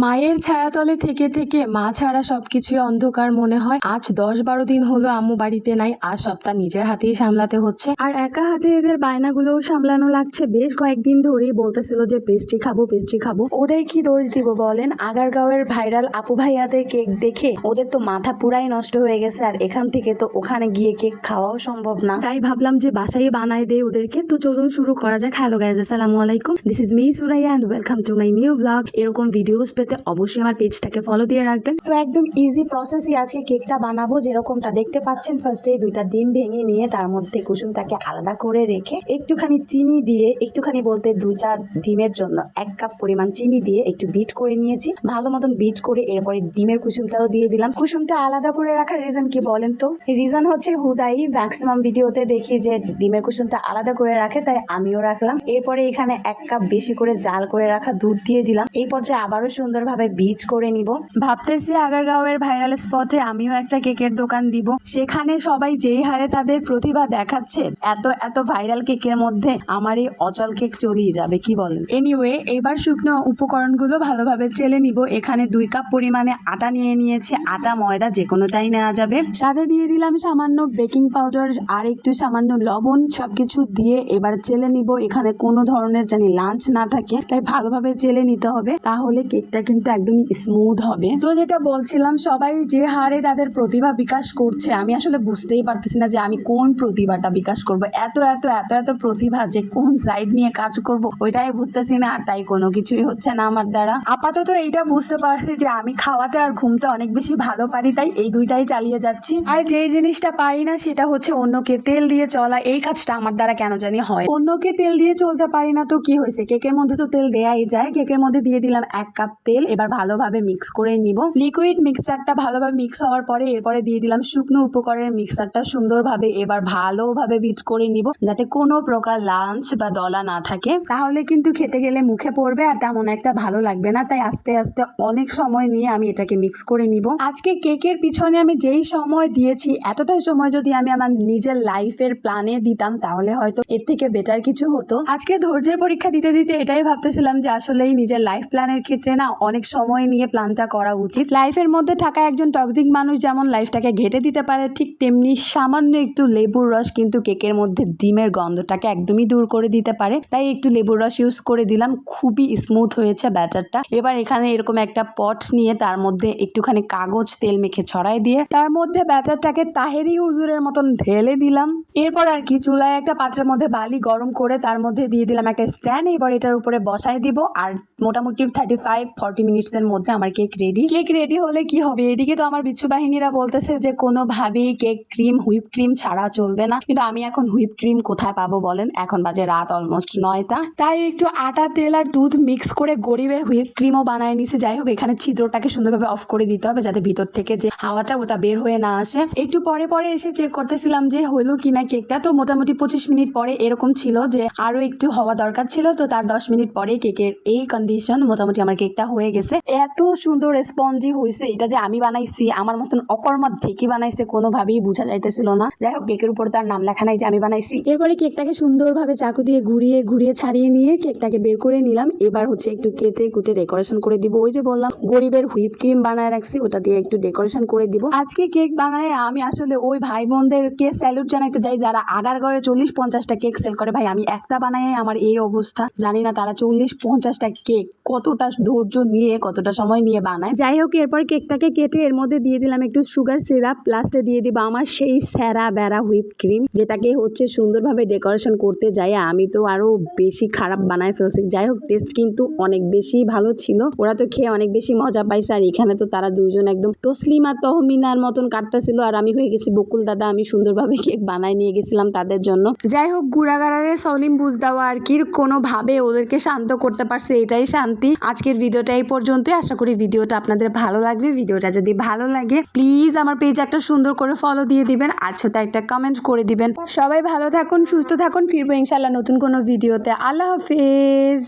মায়ের ছায়াতলে থেকে থেকে মা ছাড়া সবকিছুই অন্ধকার মনে হয়। আজ 10-12 দিন হলো আম্মু বাড়িতে নাই, আর সবটা নিজের হাতেই সামলাতে হচ্ছে, আর একা হাতে এদের বায়নাগুলোও সামলানো লাগছে। বেশ কয়েকদিন ধরেই বলতেছিল যে পেস্ট্রি খাবো পেস্ট্রি খাবো। ওদের কি দোষ দিব বলেন? আগারগাঁওয়ের ভাইরাল আপু ভাইয়াদের কেক দেখে ওদের তো মাথা পুরাই নষ্ট হয়ে গেছে, আর এখান থেকে তো ওখানে গিয়ে কেক খাওয়াও সম্ভব না। তাই ভাবলাম যে বাসায় বানায় দেই ওদেরকে। তো চলুন শুরু করা যাক। হ্যালো গাইজ, আসসালামু আলাইকুম, this is me Suraiya and welcome to my new blog. এরকম ভিডিওস পেতে অবশ্যই আমার পেজটাকে ফলো দিয়ে রাখবেন। তো একদম ইজি প্রসেসই আজকে কেকটা বানাবো। যেরকমটা দেখতে পাচ্ছেন, ফার্স্টে 2টা ডিম ভেঙে নিয়ে তার মধ্যে কুসুমটাকে আলাদা করে রেখে একটুখানি চিনি দিয়ে, একটুখানি বলতে 2টা ডিমের জন্য 1 কাপ পরিমাণ চিনি দিয়ে একটু বিট করে নিয়েছি। ভালো মতন বিট করে এরপরে ডিমের কুসুমটাও দিয়ে দিলাম। কুসুমটা আলাদা করে রাখার রিজন কি বলেন তো? রিজন হচ্ছে হুদাই ম্যাক্সিমাম ভিডিওতে দেখি যে ডিমের কুসুমটা আলাদা করে রাখে, তাই আমিও রাখলাম। এরপরে এখানে 1 কাপ বেশি করে জাল করে রাখা দুধ দিয়ে দিলাম। এই পর্যায়ে আবারও সুন্দরভাবে বিট করে নিব। ভাবতেছি আগারগাঁওয়ের ভাইরাল স্পটে আমিও একটা কেকের দোকান দিব। সেখানে সবাই যেই হারে তাদের প্রতিভা দেখাচ্ছে, এত এত ভাইরাল কেকের মধ্যে আমার এই অচল কেক চলেই যাবে, কি বলেন? এনিওয়ে, এবার শুকনো উপকরণগুলো ভালোভাবে চেলে নিব। এখানে 2 কাপ পরিমাণে আটা নিয়ে নিয়েছি। আটা ময়দা যে কোনোটাই নেওয়া যাবে। সাথে দিয়ে দিলাম সামান্য বেকিং পাউডার আর একটু সামান্য লবণ। সবকিছু দিয়ে এবার চেলে নিব। এখানে কোনো ধরনের জানি লাঞ্চ না থাকে, তাই ভালোভাবে চেলে নিতে হবে, তাহলে কেকটা কিন্তু একদমই স্মুথ হবে। তো যেটা বলছিলাম, সবাই যে হারে তাদের প্রতিভা বিকাশ করছে, আমি আসলে বুঝতেই পারতেছি না যে আমি কোন প্রতিভাটা বিকাশ করব। এত এত এত এত প্রতিভা যে কোন সাইড নিয়ে কাজ করব ওইটাই বুঝতেছি না, আর তাই কোনো কিছুই হচ্ছে না আমার দ্বারা। আপাতত এইটা বুঝতে পারছি যে আমি খাওয়াতে আর ঘুমতে অনেক বেশি ভালো পারি, তাই এই দুইটাই চালিয়ে যাচ্ছি। আর যে জিনিসটা পারি না সেটা হচ্ছে অন্যকে তেল দিয়ে চলা। এই কাজটা আমার দ্বারা কেন জানি হয়। অন্যকে তেল দিয়ে চলতে পারি না তো কি হয়েছে, কেকের মধ্যে তো তেল দেয়াই যায়। কেকের মধ্যে দিয়ে দিলাম 1 কাপ তেল। এবার ভালোভাবে মিক্স করে নিব। লিকুইড মিক্সচারটা ভালোভাবে মিক্স হওয়ার পরে এরপরে দিয়ে দিলাম শুকনো উপকরণের মিক্সচারটা সুন্দরভাবে। এবার ভালোভাবে বিট করে নিব, যাতে কোনো প্রকার লাঞ্চ বা দলা না থাকে, তাহলে কিন্তু খেতে গেলে মুখে পড়বে আর তেমন একটা ভালো লাগবে না। তাই আস্তে আস্তে অনেক সময় নিয়ে আমি এটাকে মিক্স করে নিব। আজকে কেকের পিছনে আমি যেই সময় দিয়েছি, এতটা সময় যদি আমি আমার নিজের লাইফের প্ল্যানে দিতাম তাহলে হয়তো এর থেকে বেটার কিছু হতো। আজকে ধৈর্যের পরীক্ষা দিতে দিতে এটাই ভাবতেছিলাম যে আসলেই নিজের লাইফ প্ল্যানের ক্ষেত্রে না অনেক সময় নিয়ে প্ল্যানটা করা উচিত। লাইফের মধ্যে থাকা একজন টক্সিক মানুষ যেমন লাইফটাকে ঘেটে দিতে পারে, ঠিক তেমনি সামান্য একটু লেবুর রস কিন্তু কেকের মধ্যে ডিমের গন্ধটাকে একদমই দূর করে দিতে পারে। তাই একটু লেবুর রস ইউজ করে দিলাম। খুবই স্মুথ হয়েছে ব্যাটারটা। এবার এখানে এরকম একটা পট নিয়ে তার মধ্যে একটুখানি কাগজ তেল মেখে ছড়াই দিয়ে তার মধ্যে ব্যাটারটাকে তাহেরি হুজুরের মতন ঢেলে দিলাম। এরপর আর কি, চুলায় একটা পাত্রের মধ্যে বালি গরম করে তার মধ্যে দিয়ে দিলাম একটা স্ট্যান্ড। এবার এটার উপরে বসাই দিব, আর মোটামুটি 35-40 মিনিটসের মধ্যে আমার কেক রেডি। কেক রেডি হলে কি হবে, এদিকে তো আমার বিচ্ছু বাহিনীরা বলতেছে যে কোনোভাবেই কেক ক্রিম, হুইপ ক্রিম ছাড়া চলবে না। কিন্তু আমি এখন হুইপ ক্রিম কোথায় পাবো বলেন? এখন বাজে রাত অলমোস্ট 9টা। তাই একটু আটা, তেল আর দুধ মিক্স করে গরিবের হুইপ ক্রিমও বানায় নিছে। যাই হোক, এখানে ছিদ্রটাকে সুন্দরভাবে অফ করে দিতে হবে, যাতে ভিতর থেকে যে হাওয়াটা ওটা বের হয়ে না আসে। একটু পরে পরে এসে চেক করতেছিলাম যে হলো কিনা কেকটা। তো মোটামুটি 25 মিনিট পরে এরকম ছিল যে আরো একটু হওয়া দরকার ছিল। তো তার 10 মিনিট পরে কেকের এই কন্ডিশন, মোটামুটি আমার কেকটা হয়ে গেছে। এত সুন্দর স্পঞ্জি হয়েছে, এটা যে আমি বানাইছি, আমার মতন অকর্মাত ঠিকই বানাইছে, কোনোভাবেই বোঝা যাইতেছিল না। যাই হোক, কেকের উপর তার নাম লেখা নাই যে আমি বানাইছি। এরপরে কেকটাকে সুন্দরভাবে চাকু দিয়ে ঘুরিয়ে ঘুরিয়ে ছাড়িয়ে নিয়ে কেকটাকে বের করে নিলাম। এবার হচ্ছে একটু কেটে কুটে ডেকোরেশন করে দিব। ওই যে বললাম গরিবের হুইপ ক্রিম বানায় রাখছি, ওটা দিয়ে একটু ডেকোরেশন করে দিব। আজকে কেক বানায় আমি আসলে ওই ভাই বোনদেরকে স্যালুট জানাইতে যাই যারা আগারগাঁওয়ে 40-50টা কেক সেল করে। ভাই, আমি একটা বানায় আমার এই অবস্থা, জানি না তারা 40-50টা কেক কতটা ধৈর্য নিয়ে কতটা সময় নিয়ে বানায়। যাই হোক, এরপর কেকটাকে কেটে এর মধ্যে দিয়ে দিলাম একটু সুগার সিরাপ। লাস্টে দিয়ে দিব আমার সেই স্যারা বেড়া হুইপ ক্রিম, যেটাকে হচ্ছে সুন্দরভাবে ডেকোরেশন করতে যাই আমি তো আরো বেশি খারাপ বানায় ফেলছি। যাই হোক, টেস্ট কিন্তু অনেক বেশি ভালো ছিল। ওরা তো খেয়ে অনেক বেশি মজা পাইছে। আর এখানে তো তারা দুজন একদম তসলিমা তহমিনার মতন কাটতেছিল, আর আমি হয়ে গেছি বকুল দাদা। আমি সুন্দরভাবে কেক বানায় নিয়ে গেছিলাম তাদের জন্য। যাই হোক, গুড়াগাড়ারে সলিম বুঝ দেওয়া আর কি, কোনোভাবে ওদেরকে শান্ত করতে পারছে, এটাই শান্তি। আজকের ভিডিওটা এই পর্যন্তই। আশা করি ভিডিওটা আপনাদের ভালো লাগবে। ভিডিওটা যদি ভালো লাগে প্লিজ আমার পেজে একটা সুন্দর করে ফলো দিয়ে দিবেন, আর ছোট একটা কমেন্ট করে দিবেন। সবাই ভালো থাকুন, সুস্থ থাকুন। ফিরবো ইনশাল্লাহ নতুন কোনো ভিডিওতে। আল্লাহ হাফেজ।